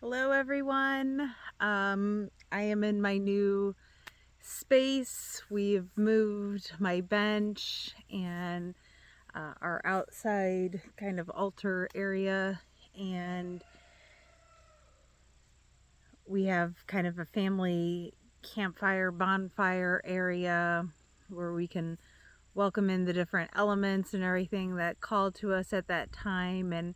Hello, everyone. I am in my new space. We've moved my bench and our outside kind of altar area, and we have kind of a family campfire, bonfire area where we can welcome in the different elements and everything that called to us at that time. And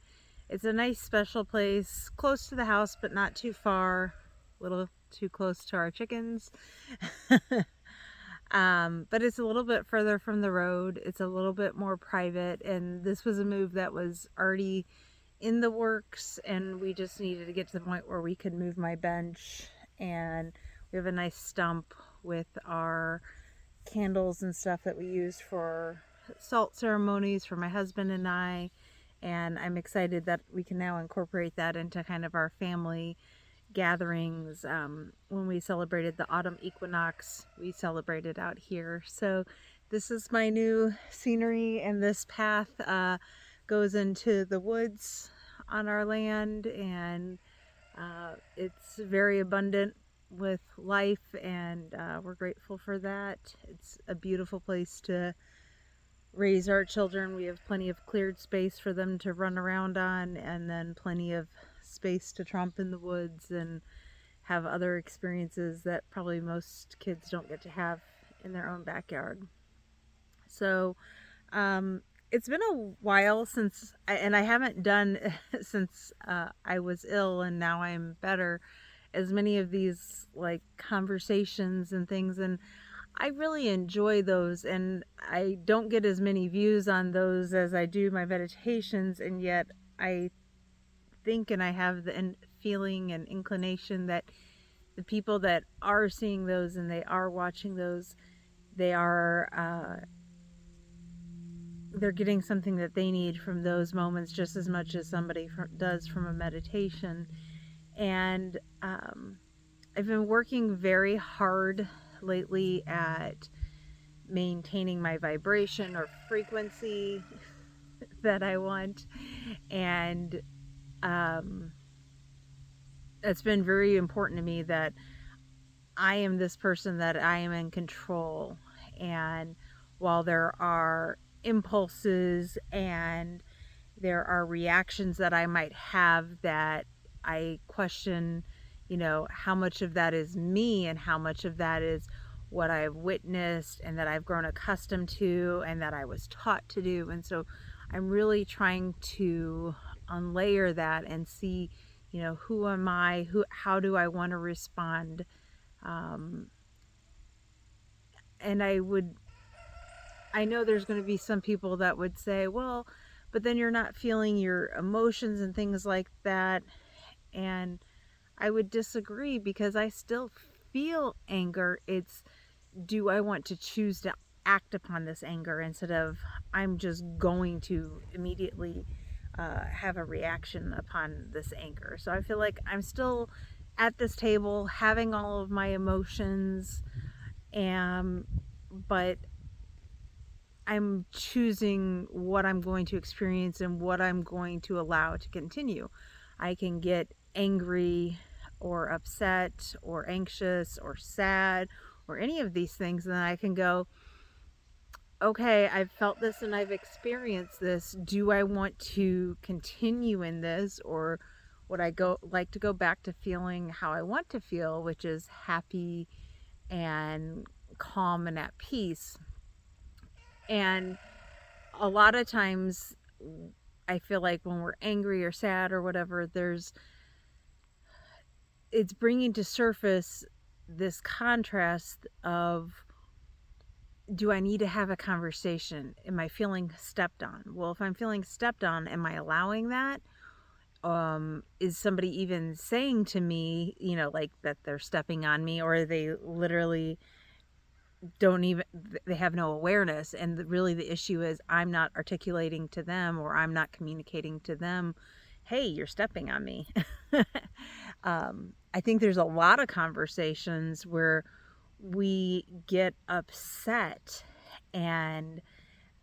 it's a nice special place, close to the house but not too far, a little too close to our chickens. But it's a little bit further from the road, it's a little bit more private, and this was a move that was already in the works, and we just needed to get to the point where we could move my bench. And we have a nice stump with our candles and stuff that we use for salt ceremonies for my husband and I. And I'm excited that we can now incorporate that into kind of our family gatherings. When we celebrated the autumn equinox, we celebrated out here. So this is my new scenery, and this path goes into the woods on our land, and it's very abundant with life, and we're grateful for that. It's a beautiful place to raise our children. We have plenty of cleared space for them to run around on, and then plenty of space to tromp in the woods and have other experiences that probably most kids don't get to have in their own backyard. So it's been a while since and I haven't done since I was ill, and now I'm better, as many of these like conversations and things. And I really enjoy those, and I don't get as many views on those as I do my meditations, and yet I think, and I have the feeling and inclination that the people that are seeing those and they are watching those, they are they're getting something that they need from those moments just as much as somebody does from a meditation. And I've been working very hard lately at maintaining my vibration or frequency that I want. And it's been very important to me that I am this person, that I am in control. And while there are impulses and there are reactions that I might have that I question, how much of that is me and how much of that is what I've witnessed and that I've grown accustomed to and that I was taught to do. And so I'm really trying to unlayer that and see, who am I? How do I want to respond? Um, and I know there's going to be some people that would say, well, but then you're not feeling your emotions and things like that. And I would disagree, because I still feel anger. It's, do I want to choose to act upon this anger instead of I'm just going to immediately have a reaction upon this anger? So I feel like I'm still at this table having all of my emotions, and but I'm choosing what I'm going to experience and what I'm going to allow to continue. I can get angry or upset or anxious or sad or any of these things, and then I can go, okay, I've felt this and I've experienced this. Do I want to continue in this, or would I like to go back to feeling how I want to feel, which is happy and calm and at peace? And a lot of times I feel like when we're angry or sad or whatever, it's bringing to surface this contrast of, do I need to have a conversation? Am I feeling stepped on? Well, if I'm feeling stepped on, am I allowing that? Is somebody even saying to me, like that they're stepping on me, or they literally don't even, they have no awareness, and really the issue is I'm not articulating to them, or I'm not communicating to them, hey, you're stepping on me. I think there's a lot of conversations where we get upset and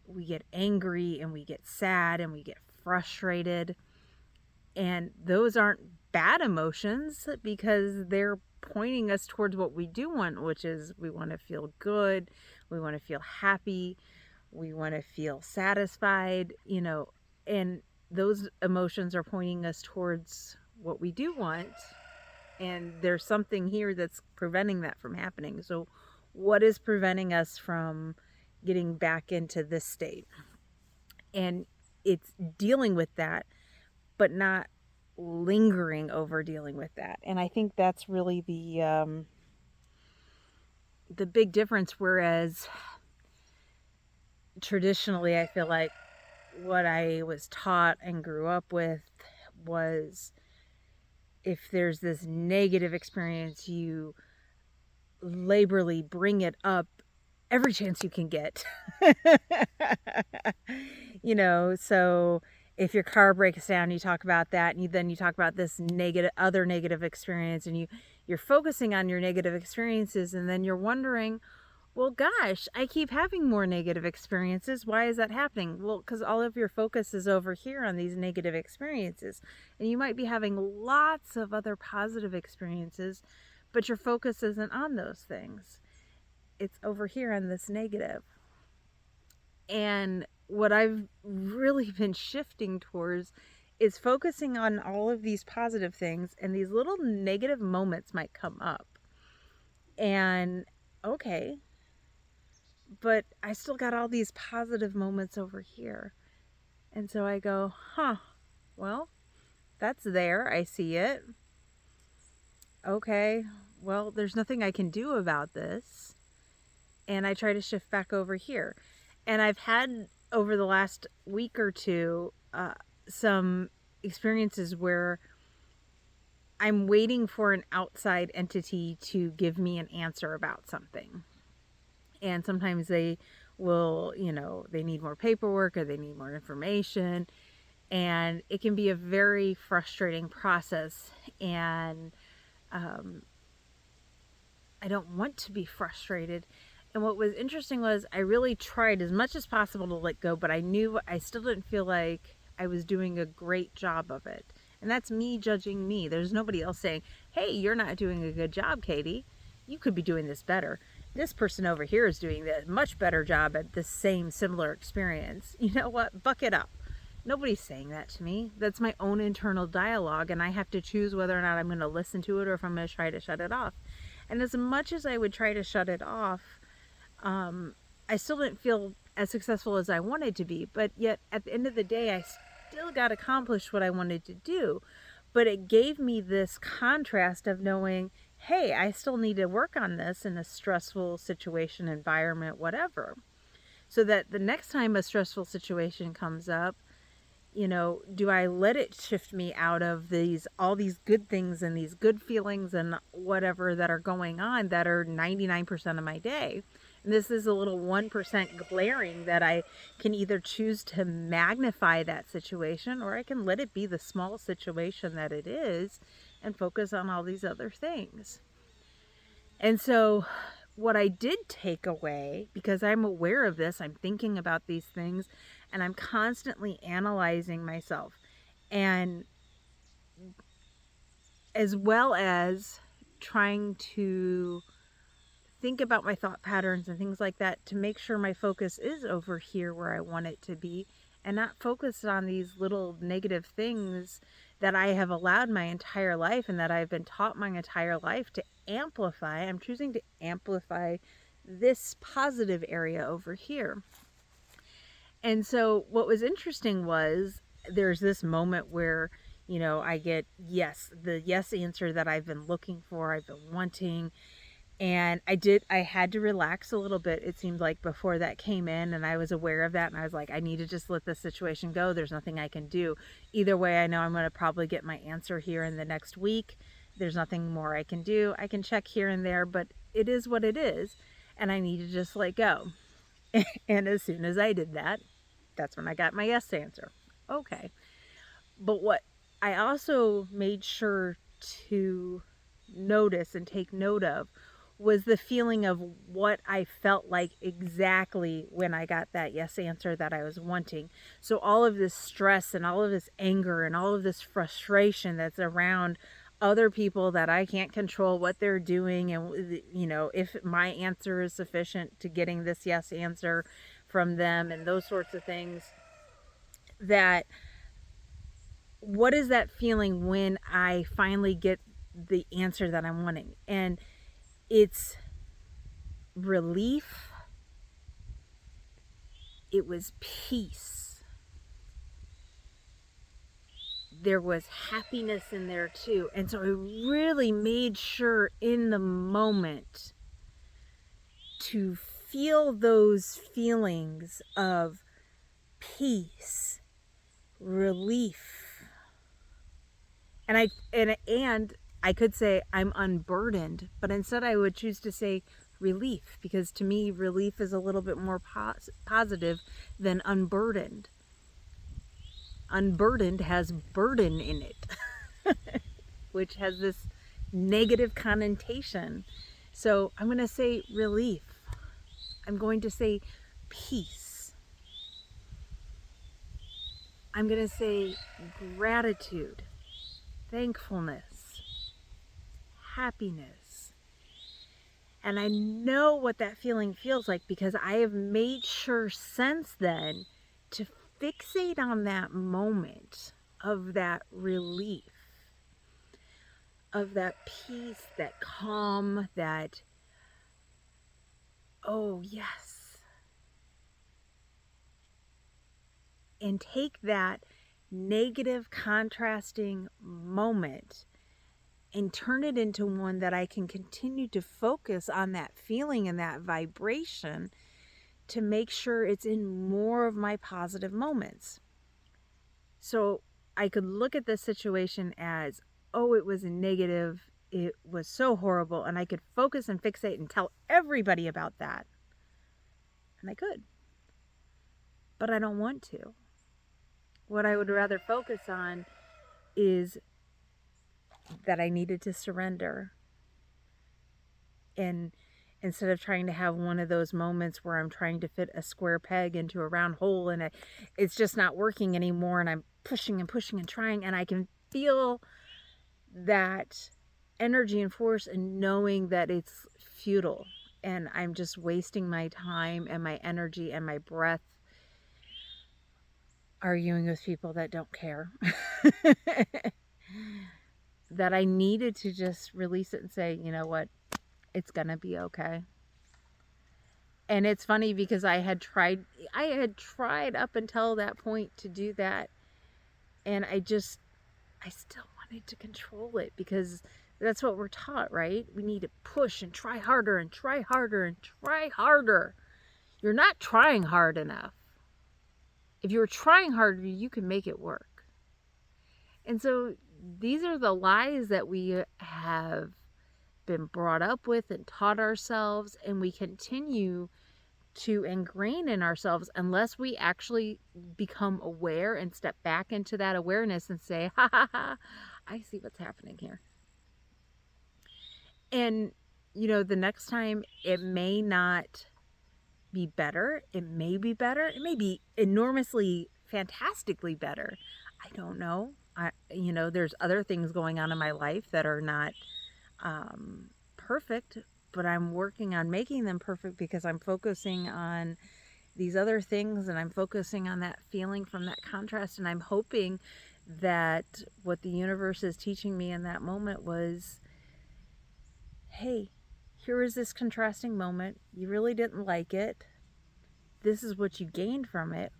we get angry and we get sad and we get frustrated, and those aren't bad emotions because they're pointing us towards what we do want, which is we want to feel good, we want to feel happy, we want to feel satisfied, and those emotions are pointing us towards what we do want. And there's something here that's preventing that from happening. So, what is preventing us from getting back into this state? And it's dealing with that, but not lingering over dealing with that. And I think that's really the big difference. Whereas traditionally, I feel like what I was taught and grew up with was, if there's this negative experience, you laborly bring it up every chance you can get. So if your car breaks down, you talk about that, and then you talk about this other negative experience, and you're focusing on your negative experiences, and then you're wondering, well, gosh, I keep having more negative experiences. Why is that happening? Well, because all of your focus is over here on these negative experiences, and you might be having lots of other positive experiences, but your focus isn't on those things. It's over here on this negative. And what I've really been shifting towards is focusing on all of these positive things, and these little negative moments might come up. And okay, but I still got all these positive moments over here. And so I go, well, that's there. I see it. Okay, well, there's nothing I can do about this. And I try to shift back over here. And I've had, over the last week or two, some experiences where I'm waiting for an outside entity to give me an answer about something. And sometimes they will, they need more paperwork or they need more information. And it can be a very frustrating process. And I don't want to be frustrated. And what was interesting was I really tried as much as possible to let go, but I knew I still didn't feel like I was doing a great job of it. And that's me judging me. There's nobody else saying, hey, you're not doing a good job, Katie. You could be doing this better. This person over here is doing a much better job at this same similar experience. You know what? Buck it up. Nobody's saying that to me. That's my own internal dialogue, and I have to choose whether or not I'm going to listen to it or if I'm going to try to shut it off. And as much as I would try to shut it off, I still didn't feel as successful as I wanted to be. But yet, at the end of the day, I still got accomplished what I wanted to do. But it gave me this contrast of knowing, hey, I still need to work on this in a stressful situation, environment, whatever. So that the next time a stressful situation comes up, do I let it shift me out of all these good things and these good feelings and whatever that are going on that are 99% of my day? And this is a little 1% glaring that I can either choose to magnify that situation, or I can let it be the small situation that it is and focus on all these other things. And so what I did take away, because I'm aware of this, I'm thinking about these things, and I'm constantly analyzing myself, and as well as trying to think about my thought patterns and things like that to make sure my focus is over here where I want it to be, and not focused on these little negative things that I have allowed my entire life and that I've been taught my entire life to amplify. I'm choosing to amplify this positive area over here. And so what was interesting was there's this moment where, I get the yes answer that I've been looking for, I've been wanting. And I had to relax a little bit, it seemed like, before that came in, and I was aware of that, and I was like, I need to just let this situation go. There's nothing I can do. Either way, I know I'm going to probably get my answer here in the next week. There's nothing more I can do. I can check here and there, but it is what it is, and I need to just let go. And as soon as I did that, that's when I got my yes answer. Okay. But what I also made sure to notice and take note of was the feeling of what I felt like exactly when I got that yes answer that I was wanting. So all of this stress and all of this anger and all of this frustration that's around other people that I can't control what they're doing, and if my answer is sufficient to getting this yes answer from them and those sorts of things, that what is that feeling when I finally get the answer that I'm wanting? And it's relief. It was peace. There was happiness in there too. And so I really made sure in the moment to feel those feelings of peace, relief. And I could say I'm unburdened, but instead I would choose to say relief, because to me relief is a little bit more positive than unburdened. Unburdened has burden in it, which has this negative connotation. So I'm going to say relief. I'm going to say peace. I'm going to say gratitude, thankfulness, happiness. And I know what that feeling feels like, because I have made sure since then to fixate on that moment of that relief, of that peace, that calm, that, oh yes. And take that negative contrasting moment and turn it into one that I can continue to focus on that feeling and that vibration to make sure it's in more of my positive moments. So I could look at this situation as, oh, it was negative, it was so horrible, and I could focus and fixate and tell everybody about that. And I could. But I don't want to. What I would rather focus on is that I needed to surrender. And instead of trying to have one of those moments where I'm trying to fit a square peg into a round hole and it's just not working anymore, and I'm pushing and pushing and trying, and I can feel that energy and force and knowing that it's futile and I'm just wasting my time and my energy and my breath arguing with people that don't care. That I needed to just release it and say, you know what, it's gonna be okay. And it's funny because I had tried up until that point to do that, and I still wanted to control it, because that's what we're taught, right? We need to push and try harder and try harder and try harder. You're not trying hard enough. If you were trying harder, you can make it work. And so these are the lies that we have been brought up with and taught ourselves, and we continue to ingrain in ourselves unless we actually become aware and step back into that awareness and say, ha ha ha, I see what's happening here. And the next time it may not be better, it may be better, it may be enormously fantastically better, I don't know. There's other things going on in my life that are not perfect, but I'm working on making them perfect, because I'm focusing on these other things, and I'm focusing on that feeling from that contrast, and I'm hoping that what the universe is teaching me in that moment was, hey, here is this contrasting moment, you really didn't like it, this is what you gained from it.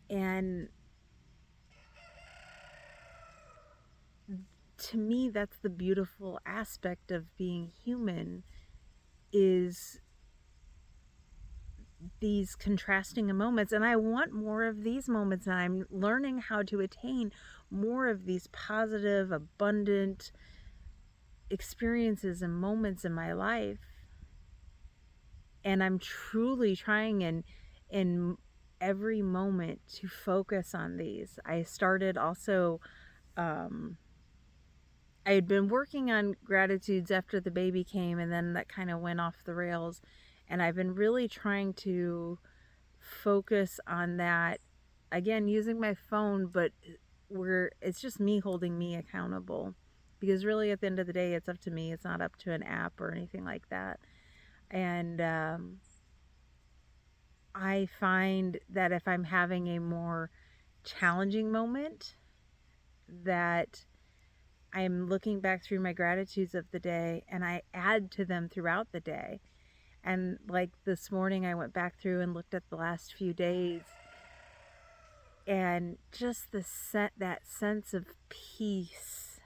And to me, that's the beautiful aspect of being human, is these contrasting moments. And I want more of these moments, and I'm learning how to attain more of these positive, abundant experiences and moments in my life. And I'm truly trying in every moment to focus on these. I started also I had been working on gratitudes after the baby came, and then that kind of went off the rails. And I've been really trying to focus on that again, using my phone, but where it's just me holding me accountable. Because really, at the end of the day, it's up to me. It's not up to an app or anything like that. And I find that if I'm having a more challenging moment, that I'm looking back through my gratitudes of the day and I add to them throughout the day. And like this morning, I went back through and looked at the last few days, and just that sense of peace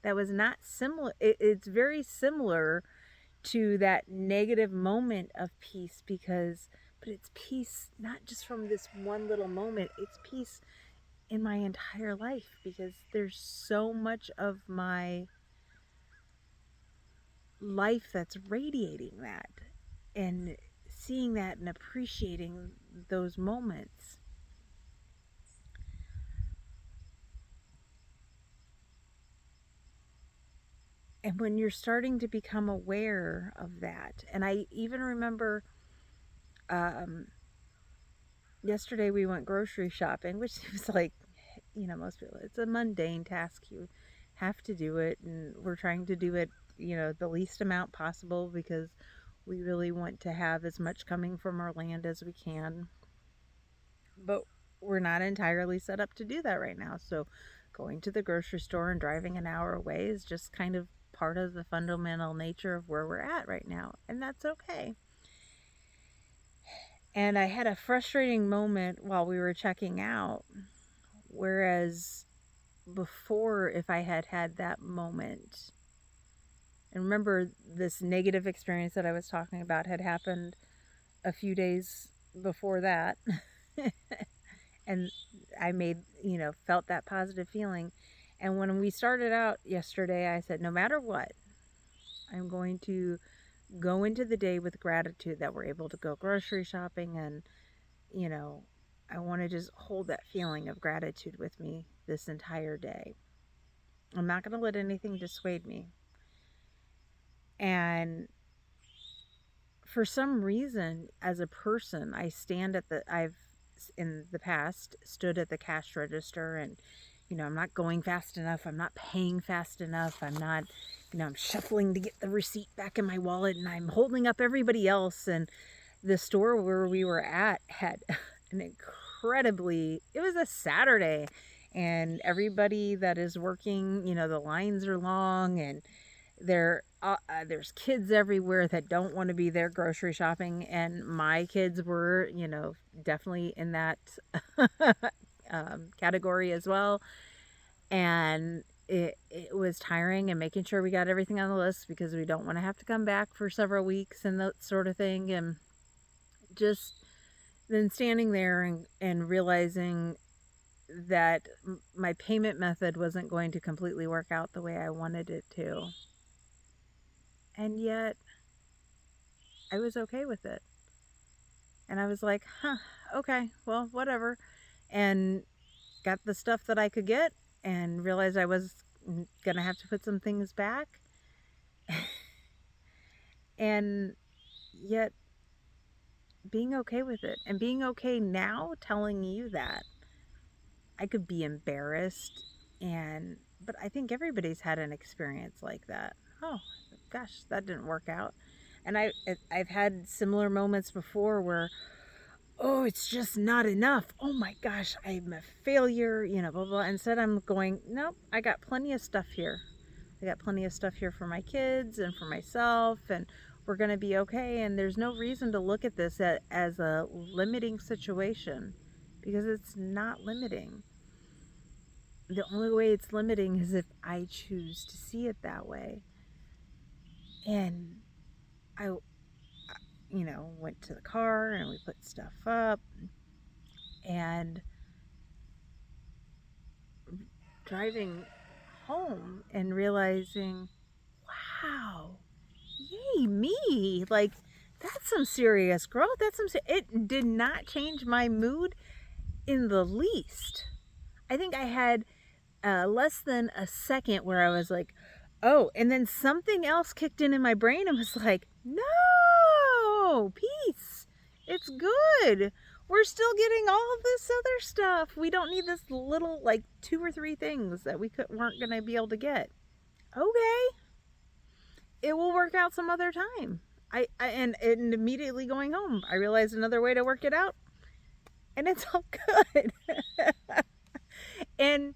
that was not similar. It's very similar to that negative moment of peace, but it's peace not just from this one little moment, it's peace in my entire life, because there's so much of my life that's radiating that, and seeing that and appreciating those moments. And when you're starting to become aware of that, and I even remember yesterday we went grocery shopping, which was like, most people, it's a mundane task. You have to do it, and we're trying to do it, the least amount possible, because we really want to have as much coming from our land as we can. But we're not entirely set up to do that right now. So going to the grocery store and driving an hour away is just kind of part of the fundamental nature of where we're at right now. And that's okay. And I had a frustrating moment while we were checking out. Whereas before, if I had had that moment, and remember this negative experience that I was talking about had happened a few days before that. And I felt that positive feeling. And when we started out yesterday, I said, no matter what, I'm going to go into the day with gratitude that we're able to go grocery shopping. And, I want to just hold that feeling of gratitude with me this entire day. I'm not going to let anything dissuade me. And for some reason, as a person, I've in the past stood at the cash register, and I'm not going fast enough, I'm not paying fast enough, I'm not, I'm shuffling to get the receipt back in my wallet, and I'm holding up everybody else. And the store where we were at had it was a Saturday, and everybody that is working, the lines are long, and there's kids everywhere that don't want to be there grocery shopping, and my kids were, definitely in that category as well. And it was tiring, and making sure we got everything on the list, because we don't want to have to come back for several weeks and that sort of thing. And just then standing there and realizing that my payment method wasn't going to completely work out the way I wanted it to. And yet, I was okay with it. And I was like, okay, well, whatever. And got the stuff that I could get, and realized I was going to have to put some things back. And yet, being okay with it. And being okay now telling you that. I could be embarrassed, but I think everybody's had an experience like that. Oh, gosh, that didn't work out. And I've had similar moments before where, oh, it's just not enough. Oh my gosh, I'm a failure, blah, blah. Instead, I'm going, nope, I got plenty of stuff here. I got plenty of stuff here for my kids and for myself, and we're going to be okay. And there's no reason to look at this as a limiting situation, because it's not limiting. The only way it's limiting is if I choose to see it that way. And I went to the car, and we put stuff up, and driving home and realizing, wow, yay me, like, that's some serious growth. It did not change my mood in the least. I think I had less than a second where I was like, oh, and then something else kicked in my brain and was like, no, peace. It's good. We're still getting all of this other stuff. We don't need this little, like, 2 or 3 things that weren't going to be able to get. Okay. It will work out some other time. And immediately going home, I realized another way to work it out. And it's all good. And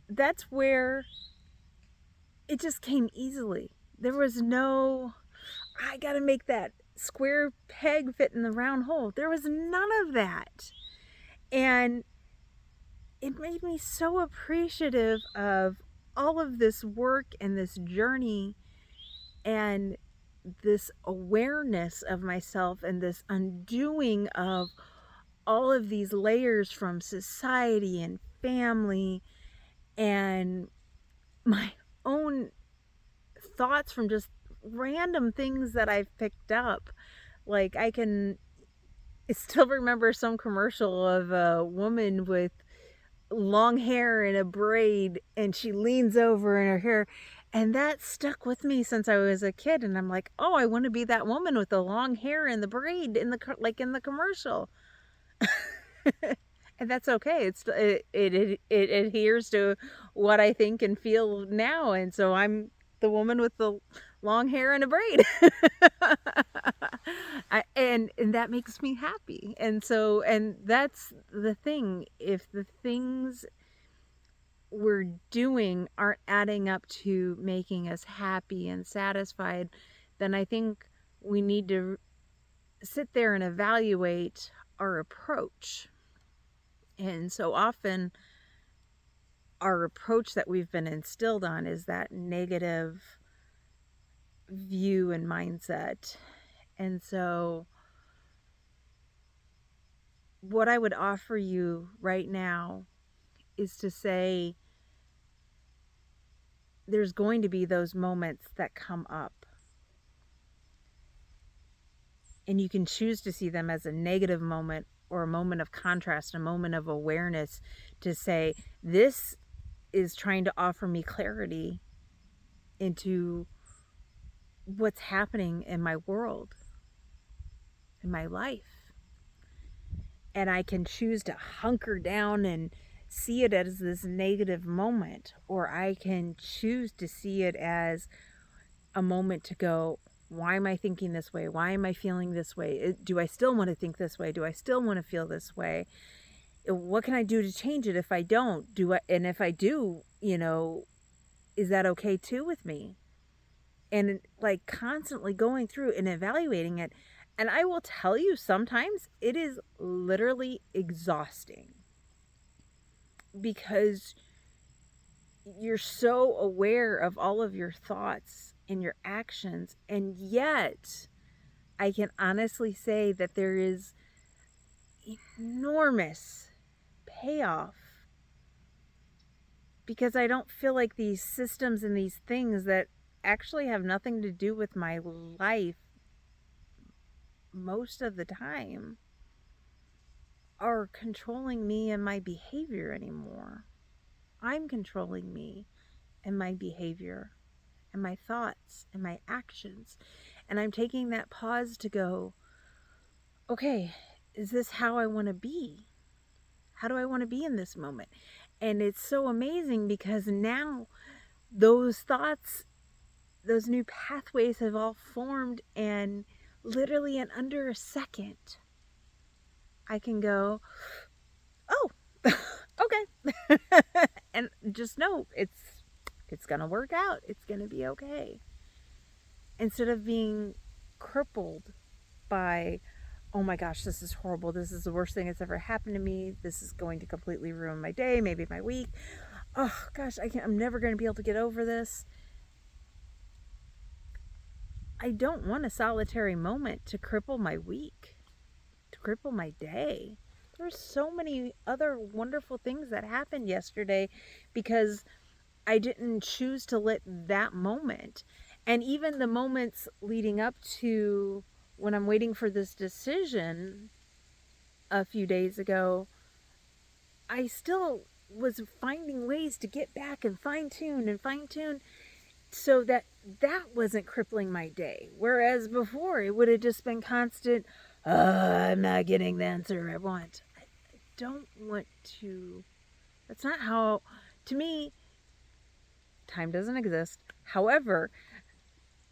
that's where it just came easily. There was no, I got to make that square peg fit in the round hole. There was none of that. And it made me so appreciative of all of this work and this journey and this awareness of myself and this undoing of all of these layers from society and family and my own thoughts from just random things that I've picked up. Like, I still remember some commercial of a woman with long hair in a braid, and she leans over in her hair, and that stuck with me since I was a kid. And I'm like, oh, I want to be that woman with the long hair and the braid in the commercial. And that's okay. It adheres to what I think and feel now, and so I'm the woman with the long hair and a braid. And that makes me happy. And that's the thing. If the things we're doing aren't adding up to making us happy and satisfied, then I think we need to sit there and evaluate our approach. And so often our approach that we've been instilled on is that negative view and mindset. And so what I would offer you right now is to say, there's going to be those moments that come up. And you can choose to see them as a negative moment or a moment of contrast, a moment of awareness, to say, this is trying to offer me clarity into what's happening in my world, in my life. And I can choose to hunker down and see it as this negative moment, or I can choose to see it as a moment to go, why am I thinking this way? Why am I feeling this way? Do I still want to think this way? Do I still want to feel this way? What can I do to change it if I don't? And if I do, is that okay too with me? And like constantly going through and evaluating it. And I will tell you, sometimes it is literally exhausting because you're so aware of all of your thoughts and your actions. And yet, I can honestly say that there is enormous payoff, because I don't feel like these systems and these things that actually have nothing to do with my life most of the time are controlling me and my behavior anymore. I'm controlling me and my behavior and my thoughts and my actions. And I'm taking that pause to go, okay, is this how I want to be? How do I want to be in this moment? And it's so amazing because now those thoughts, those new pathways have all formed, and literally in under a second, I can go, oh, okay. And just know it's going to work out. It's going to be okay. Instead of being crippled by, oh my gosh, this is horrible. This is the worst thing that's ever happened to me. This is going to completely ruin my day, maybe my week. Oh gosh, I'm never going to be able to get over this. I don't want a solitary moment to cripple my week, to cripple my day. There's so many other wonderful things that happened yesterday because I didn't choose to let that moment, and even the moments leading up to when I'm waiting for this decision a few days ago, I still was finding ways to get back and fine tune so that wasn't crippling my day. Whereas before it would have just been constant, I'm not getting the answer I want. I don't want to. That's not how, to me, time doesn't exist. However,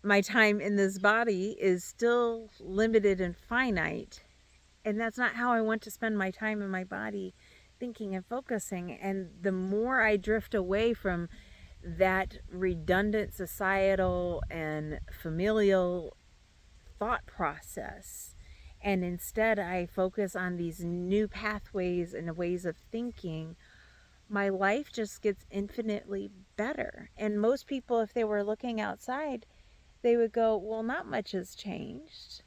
my time in this body is still limited and finite. And that's not how I want to spend my time in my body thinking and focusing. And the more I drift away from that redundant societal and familial thought process, and instead I focus on these new pathways and ways of thinking, my life just gets infinitely better. And most people, if they were looking outside, they would go, well, not much has changed.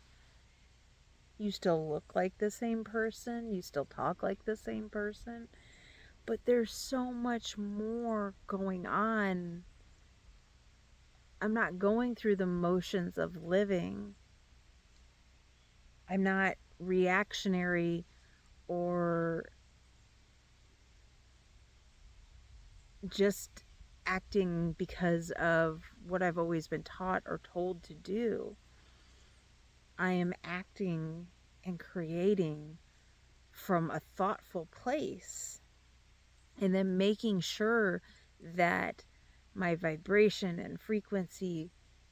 You still look like the same person. You still talk like the same person. But there's so much more going on. I'm not going through the motions of living. I'm not reactionary or just acting because of what I've always been taught or told to do. I am acting and creating from a thoughtful place, and then making sure that my vibration and frequency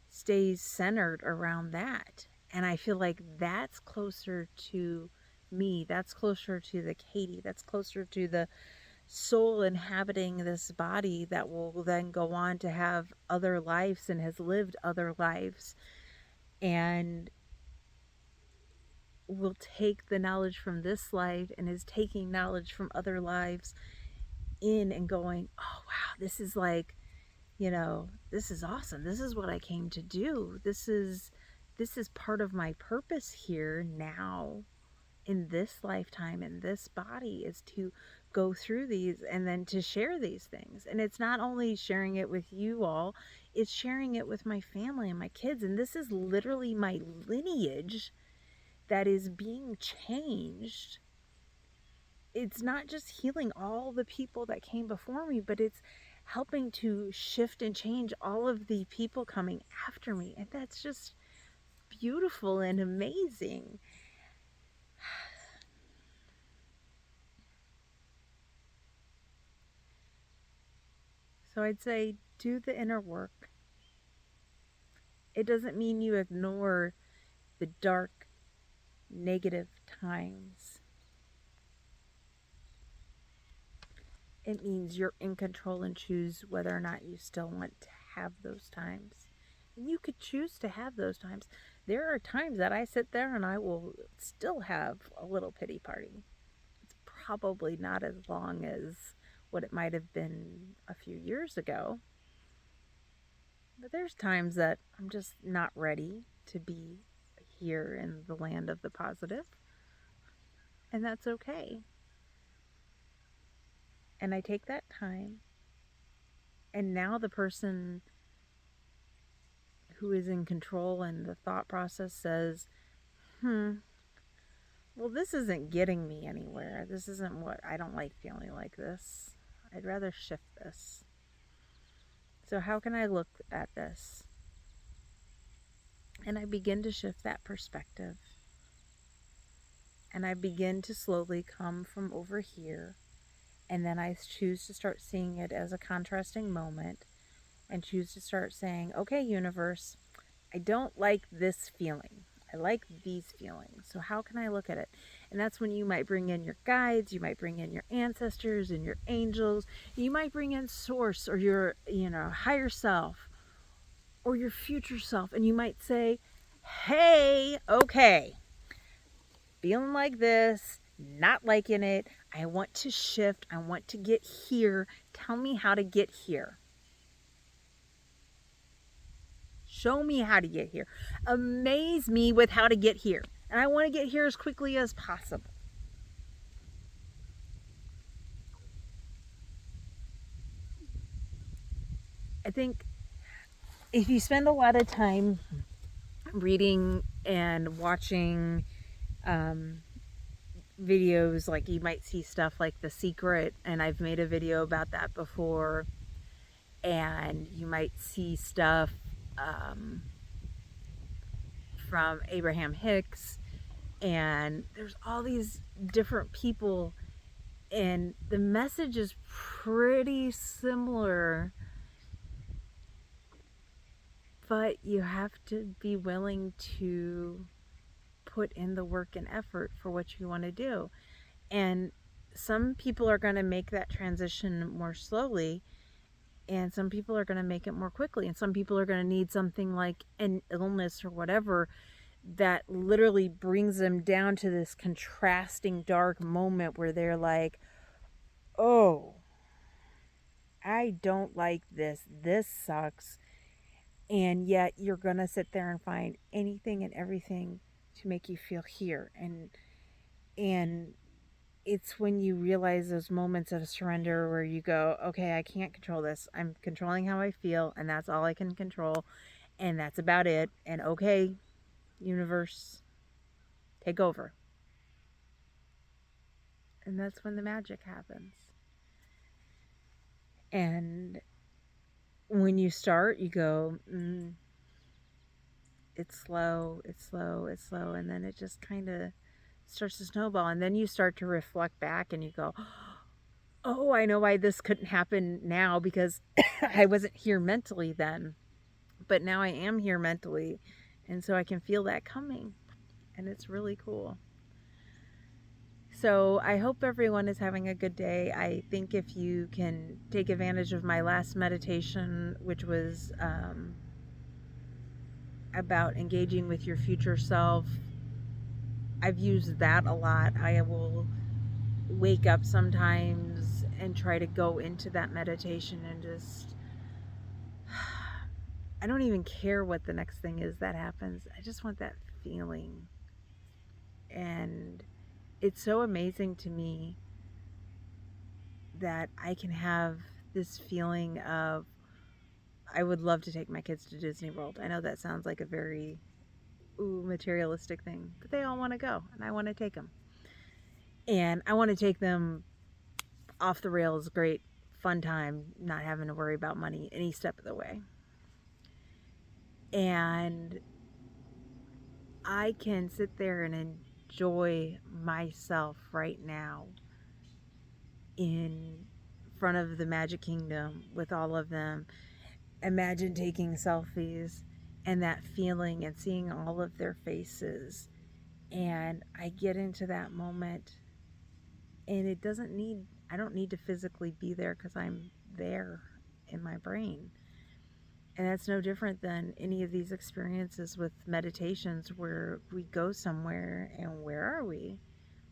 stays centered around that. And I feel like that's closer to me. That's closer to the Katie. That's closer to the soul inhabiting this body that will then go on to have other lives and has lived other lives, and will take the knowledge from this life and is taking knowledge from other lives in and going, oh wow, this is like, this is awesome. This is what I came to do. This is part of my purpose here now in this lifetime, in this body, is to go through these and then to share these things. And it's not only sharing it with you all, it's sharing it with my family and my kids. And this is literally my lineage that is being changed. It's not just healing all the people that came before me, but it's helping to shift and change all of the people coming after me. And that's just beautiful and amazing. So I'd say do the inner work. It doesn't mean you ignore the dark, negative times. It means you're in control and choose whether or not you still want to have those times. And you could choose to have those times. There are times that I sit there and I will still have a little pity party. It's probably not as long as what it might have been a few years ago. But there's times that I'm just not ready to be here in the land of the positive. And that's okay. And I take that time. And now the person who is in control and the thought process says, well, this isn't getting me anywhere. This isn't what, I don't like feeling like this. I'd rather shift this. So how can I look at this? And I begin to shift that perspective. And I begin to slowly come from over here. And then I choose to start seeing it as a contrasting moment and choose to start saying, okay, universe, I don't like this feeling. I like these feelings. So how can I look at it? And that's when you might bring in your guides, you might bring in your ancestors and your angels, you might bring in source or your, higher self or your future self. And you might say, hey, okay, feeling like this, not liking it. I want to shift. I want to get here. Tell me how to get here. Show me how to get here. Amaze me with how to get here. And I want to get here as quickly as possible. I think if you spend a lot of time reading and watching videos, like you might see stuff like The Secret, and I've made a video about that before, and you might see stuff um, from Abraham Hicks, and there's all these different people, and the message is pretty similar, but you have to be willing to put in the work and effort for what you want to do. And some people are going to make that transition more slowly, and some people are going to make it more quickly, and some people are going to need something like an illness or whatever that literally brings them down to this contrasting dark moment where they're like, oh, I don't like this sucks. And yet you're going to sit there and find anything and everything to make you feel here. And it's when you realize those moments of surrender where you go, okay, I can't control this. I'm controlling how I feel, and that's all I can control, and that's about it. And okay, universe, take over. And that's when the magic happens. And when you start, you go, it's slow, it's slow, it's slow, and then it just kind of starts to snowball. And then you start to reflect back and you go, oh, I know why this couldn't happen now, because I wasn't here mentally then, but now I am here mentally, and so I can feel that coming, and it's really cool. So I hope everyone is having a good day. I think if you can take advantage of my last meditation, which was about engaging with your future self, I've used that a lot. I will wake up sometimes and try to go into that meditation and just, I don't even care what the next thing is that happens. I just want that feeling. And it's so amazing to me that I can have this feeling of, I would love to take my kids to Disney World. I know that sounds like a very materialistic thing, but they all want to go, and I want to take them. And I want to take them off the rails, great fun time, not having to worry about money any step of the way. And I can sit there and enjoy myself right now in front of the Magic Kingdom with all of them. Imagine taking selfies and that feeling and seeing all of their faces. And I get into that moment, and I don't need to physically be there because I'm there in my brain. And that's no different than any of these experiences with meditations where we go somewhere and where are we?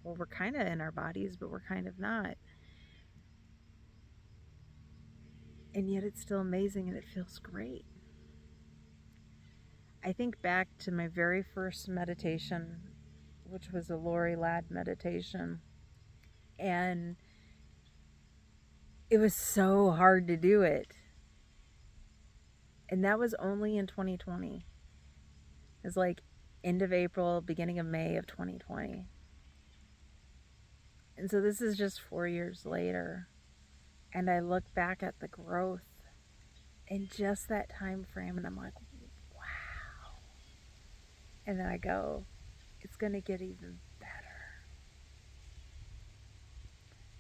Well, we're kind of in our bodies, but we're kind of not. And yet it's still amazing and it feels great. I think back to my very first meditation, which was a Lori Ladd meditation. And it was so hard to do it. And that was only in 2020. It was like end of April, beginning of May of 2020. And so this is just 4 years later. And I look back at the growth in just that time frame, and I'm like, wow. And then I go, it's going to get even better.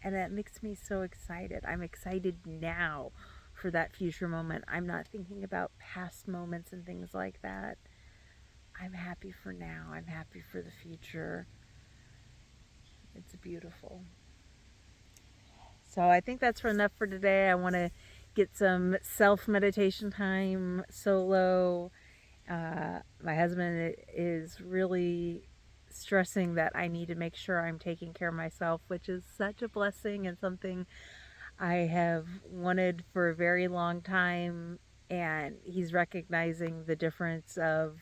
And that makes me so excited. I'm excited now for that future moment. I'm not thinking about past moments and things like that. I'm happy for now. I'm happy for the future. It's beautiful. So I think that's enough for today. I want to get some self-meditation time solo. My husband is really stressing that I need to make sure I'm taking care of myself, which is such a blessing and something I have wanted for a very long time. And he's recognizing the difference of,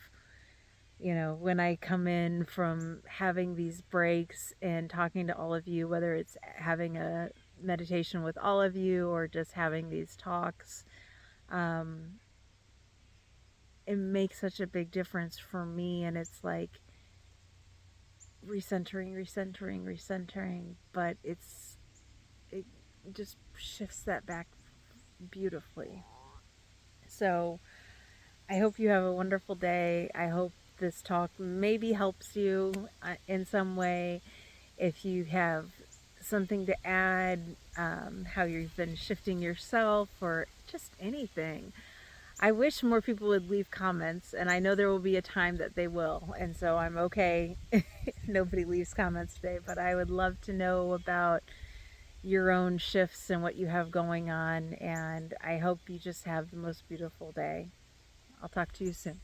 when I come in from having these breaks and talking to all of you, whether it's having a meditation with all of you or just having these talks, it makes such a big difference for me. And it's like recentering, recentering, recentering, but it just shifts that back beautifully. So I hope you have a wonderful day. I hope this talk maybe helps you in some way. If you have something to add, how you've been shifting yourself or just anything, I wish more people would leave comments, and I know there will be a time that they will, and so I'm okay if nobody leaves comments today, but I would love to know about your own shifts and what you have going on, and I hope you just have the most beautiful day. I'll talk to you soon.